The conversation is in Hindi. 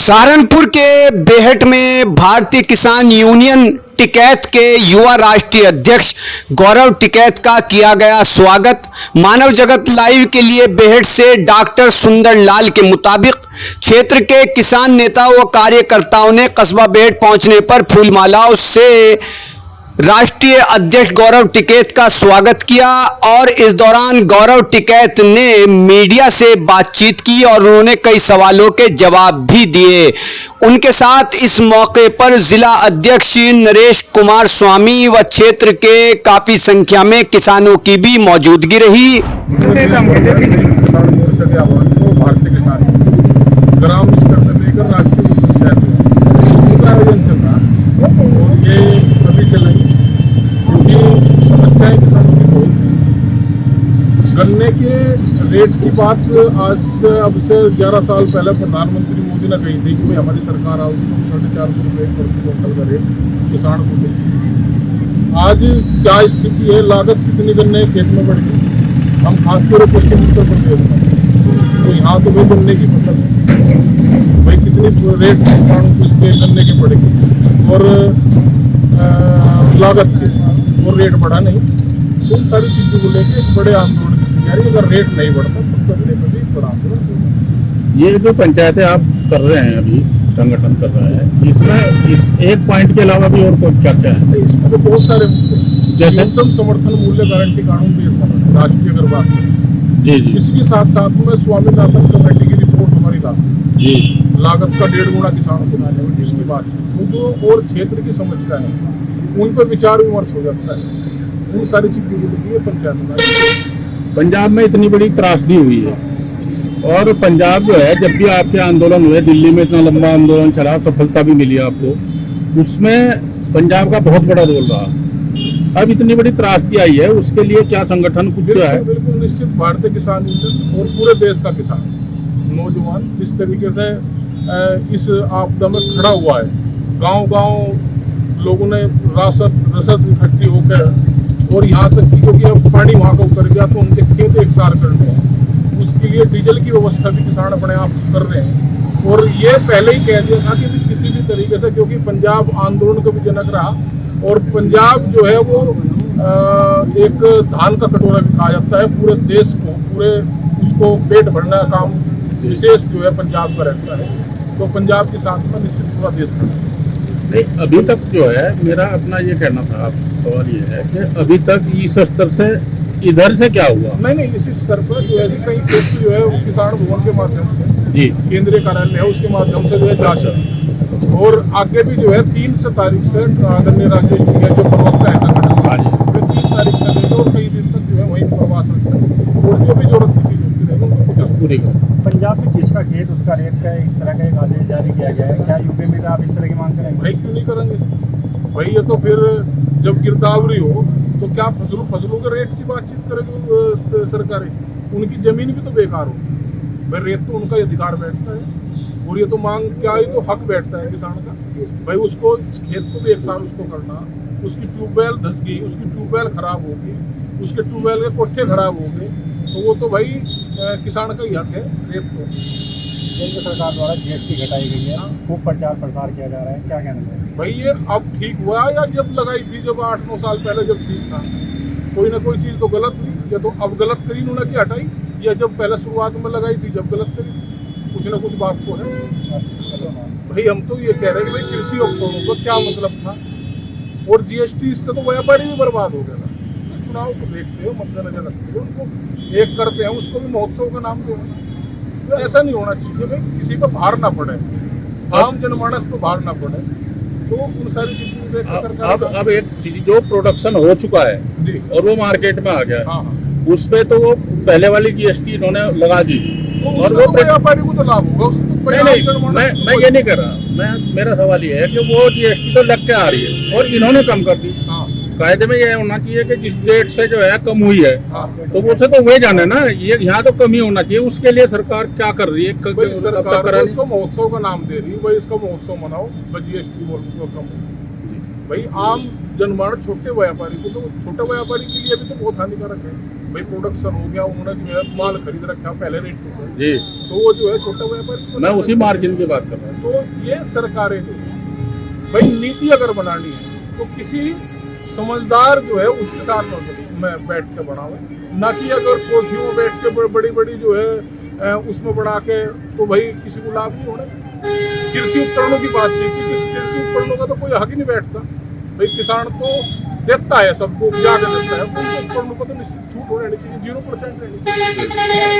सहारनपुर के बेहट में भारतीय किसान यूनियन टिकैत के युवा राष्ट्रीय अध्यक्ष गौरव टिकैत का किया गया स्वागत। मानव जगत लाइव के लिए बेहट से डॉक्टर सुंदर लाल के मुताबिक क्षेत्र के किसान नेता व कार्यकर्ताओं ने कस्बा बेहट पहुंचने पर फूलमालाओं से राष्ट्रीय अध्यक्ष गौरव टिकैत का स्वागत किया और इस दौरान गौरव टिकैत ने मीडिया से बातचीत की और उन्होंने कई सवालों के जवाब भी दिए। उनके साथ इस मौके पर जिला अध्यक्ष नरेश कुमार स्वामी व क्षेत्र के काफी संख्या में किसानों की भी मौजूदगी रही। भारतीय किसान ग्राम स्तर से लेकर राष्ट्रीय पंचायत का आयोजन चल रहा है। ये अभी चलेंगे क्योंकि समस्याएं किसानों की बहुत हैं। गन्ने के रेट की बात आज से अब से 11 साल पहले प्रधानमंत्री मोदी ने कही थी कि भाई हमारी सरकार आओगी तो 450 रुपये प्रति क्विंटल का रेट किसान को देगी। आज क्या स्थिति है, लागत कितनी गन्ने खेत में बढ़ गई। हम खासकर पश्चिम उत्तर प्रदेश में तो यहाँ तो भाई गन्ने की फसल है, भाई कितनी रेट किसानों को इसके गन्ने की पड़ेगी और लागत के और रेट बढ़ा नहीं। तो उन सारी चीज़ों को लेकर एक बड़े आंदोलन की तैयारी, अगर रेट नहीं बढ़ता तो करने में भी बड़ा आंदोलन होगा। ये जो पंचायतें आप कर रहे हैं, अभी संगठन कर रहा है, इसमें इस एक पॉइंट के अलावा भी और क्या क्या है? इसमें तो बहुत सारे मुद्दे, जैसे न्यूनतम समर्थन मूल्य गारंटी कानून देश बना राष्ट्रीय अगर बात करें। जी इसके साथ साथ में स्वामीनाथन कमेटी की रिपोर्ट हमारी जी लागत का 1.5 गुना किसानों को मिलने में जिसकी बात तो जो और क्षेत्र की समस्या है उन पर विचार विमर्श हो जाता है। उन सारी चीजें ये पंचायत पंजाब में इतनी बड़ी त्रासदी हुई है और पंजाब जो है, जब भी आपके आंदोलन हुए, दिल्ली में इतना लंबा आंदोलन चला, सफलता भी मिली आपको, उसमें पंजाब का बहुत बड़ा रोल रहा। अब इतनी बड़ी त्रासदी आई है, उसके लिए क्या संगठन कुछ जो है? बिल्कुल निश्चित भारतीय किसान यूनियन और पूरे देश का किसान नौजवान जिस तरीके से इस आपदा में खड़ा हुआ है, गांव-गांव लोगों ने रसद इकट्ठी होकर और यहाँ तक क्योंकि अब पानी वहाँ का उतर गया तो उनके खेत एक सार करने हैं, उसके लिए डीजल की व्यवस्था भी किसान अपने आप कर रहे हैं। और ये पहले ही कह दिया था कि किसी भी तरीके से, क्योंकि पंजाब आंदोलन का भी जनक रहा और पंजाब जो है वो एक धान का कटोरा भी कहा जाता है पूरे देश को, पूरे उसको पेट भरने का काम विशेष जो है पंजाब का रहता है। तो पंजाब के साथ में निश्चित पूरा देश का नहीं, अभी तक जो है मेरा अपना ये कहना था, सवाल ये है कि अभी तक इस स्तर से इधर से क्या हुआ? नहीं, इसी स्तर पर जो है कई क्षेत्र जो है वो किसान भवन के माध्यम से जी केंद्रीय कार्यालय है उसके माध्यम से जो है जांच है और आगे भी जो है 3 तारीख से आदरणीय राजेश जी जो प्रवक्ता है संगठन 3 तारीख से लेकर और कई दिन तक जो है वही प्रवास रखते हैं और जो भी जरूरत की चीज होती रहेगी पूरी पंजाब में जिसका खेत उसका रेट का इस तरह का एक आदेश जारी किया गया है, क्या यूपी में आप इस तरह की मांग करेंगे? भाई क्यों नहीं करेंगे भाई, ये तो फिर जब गिरदावरी हो तो क्या फसलों के रेट की बातचीत करेगी सरकारें? उनकी जमीन भी तो बेकार हो भाई, रेट तो उनका अधिकार बैठता है और ये तो मांग क्या, ये तो हक बैठता है किसान का भाई। उसको खेत को भी एक साल उसको करना, उसकी ट्यूबवेल धस गई, उसकी ट्यूबवेल खराब होगी, उसके ट्यूबवेल के कोठे खराब हो गए तो वो तो भाई किसान का ही हक है रेट को। केंद्र सरकार द्वारा जीएसटी घटाई गई है, खूब प्रचार प्रसार किया जा रहा है, क्या कहना चाहिए भाई? ये अब ठीक हुआ या जब लगाई थी, जब 8-9 साल पहले जब ठीक था, कोई ना कोई चीज़ तो गलत हुई, या तो अब गलत करी उन्होंने क्या हटाई, या जब पहले शुरुआत में लगाई थी जब गलत करी, कुछ ना कुछ बात तो है भाई। हम तो ये कह रहे हैं कि भाई कृषि उपकरणों का क्या मतलब था और जीएसटी इससे तो व्यापारी भी बर्बाद हो गया था। तो चुनाव को देखते हो, मद्देनजर रखते हो, उनको एक करते हैं उसको भी महोत्सव का नाम दो। तो ऐसा नहीं होना चाहिए भाई, किसी पर भार ना पड़े, आम जनमानस पर भार ना पड़े। तो उन सारी चीजों को देख सरकार अब एक चीज जो प्रोडक्शन हो चुका है जी और वो मार्केट में आ गया, हाँ उस पे तो वो पहले वाली जीएसटी इन्होंने लगा दी तो और वो व्यापारी को तो लाभ होगा उससे तो नहीं, मैं ये नहीं कर रहा, मेरा सवाल ये है कि वो जीएसटी तो लग के आ रही है और इन्होंने कम कर दी। हाँ कायदे में ये होना चाहिए कि जिस रेट से जो है कम हुई है हाँ तो उसे तो वे जाने ना, ये यहाँ तो कम ही होना चाहिए। उसके लिए सरकार क्या कर रही है? भाई सरकार तो इसको महोत्सव का नाम दे रही है भाई, इसका महोत्सव मनाओ, जीएसटी कम भाई। आम जनमानस छोटे व्यापारी को तो, छोटे व्यापारी के लिए भी तो बहुत हानिकारक है भाई प्रोडक्शन हो गया, उन्होंने जो है माल खरीद रखा पहले रेट पे, जी तो वो जो है छोटा व्यापारी, मैं उसी मार्जिन की बात कर रहा हूँ। तो ये सरकारें जो है भाई नीति अगर बनानी है तो किसी समझदार जो है उसके साथ में बैठ के बनावे, ना कि अगर कोठियों में बैठ के बड़ी बड़ी जो है उसमें बढ़ा के, तो भाई किसी को लाभ नहीं होना। कृषि उपकरणों की बात थी कि कृषि उपकरणों का तो कोई हक ही नहीं बैठता, भाई किसान तो देता है सबको, उपजा के देता है, तो उपकरणों को तो निश्चित छूट होनी चाहिए, 0% रहनी चाहिए।